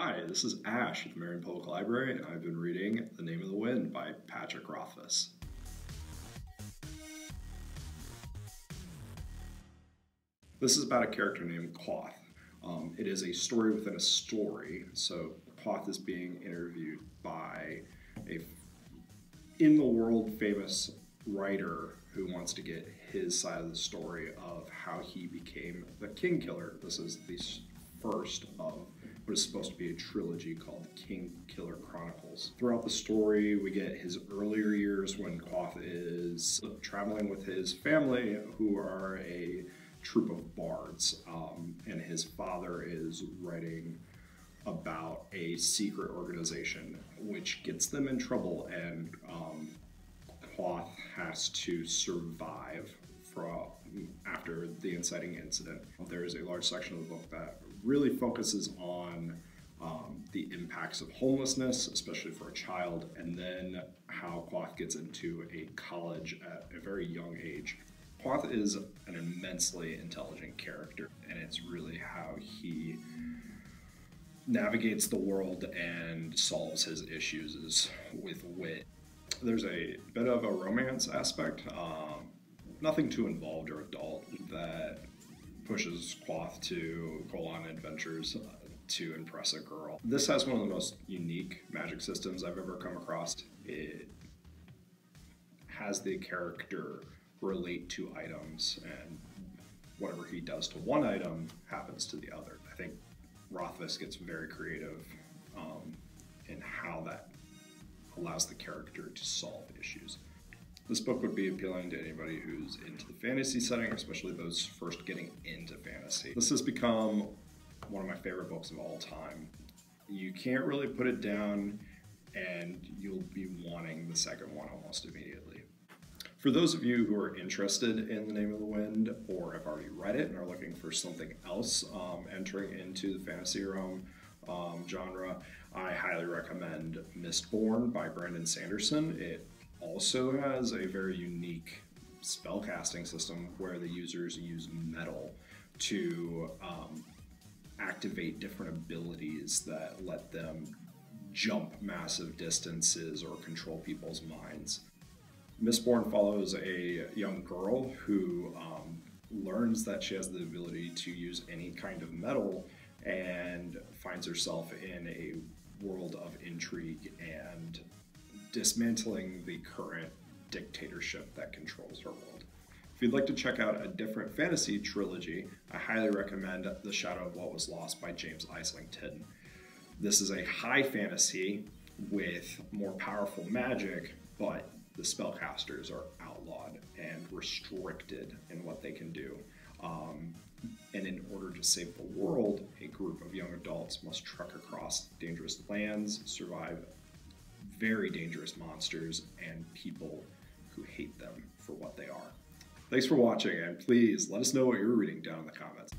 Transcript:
Hi, this is Ash at the Marion Public Library, and I've been reading The Name of the Wind by Patrick Rothfuss. This is about a character named Kvothe. It is a story within a story, so Kvothe is being interviewed by a in-the-world famous writer who wants to get his side of the story of how he became the king killer. This is the first of what is supposed to be a trilogy called the King Killer Chronicles. Throughout the story, we get his earlier years when Kvothe is traveling with his family, who are a troupe of bards, and his father is writing about a secret organization which gets them in trouble, and Kvothe has to survive after the inciting incident. There is a large section of the book that really focuses on the impacts of homelessness, especially for a child, and then how Kvothe gets into a college at a very young age. Kvothe is an immensely intelligent character, and it's really how he navigates the world and solves his issues with wit. There's a bit of a romance aspect, nothing too involved or adult, that pushes Kvothe to go on adventures to impress a girl. This has one of the most unique magic systems I've ever come across. It has the character relate to items, and whatever he does to one item happens to the other. I think Rothfus gets very creative in how that allows the character to solve issues. This book would be appealing to anybody who's into the fantasy setting, especially those first getting into fantasy. This has become one of my favorite books of all time. You can't really put it down, and you'll be wanting the second one almost immediately. For those of you who are interested in The Name of the Wind, or have already read it and are looking for something else entering into the fantasy realm genre, I highly recommend Mistborn by Brandon Sanderson. It also has a very unique spellcasting system where the users use metal to activate different abilities that let them jump massive distances or control people's minds. Mistborn follows a young girl who learns that she has the ability to use any kind of metal and finds herself in a world of intrigue and dismantling the current dictatorship that controls her world. If you'd like to check out a different fantasy trilogy, I highly recommend The Shadow of What Was Lost by James Islington. This is a high fantasy with more powerful magic, but the spellcasters are outlawed and restricted in what they can do. And in order to save the world, a group of young adults must trek across dangerous lands, survive very dangerous monsters, and people who hate them for what they are. Thanks for watching, and please let us know what you're reading down in the comments.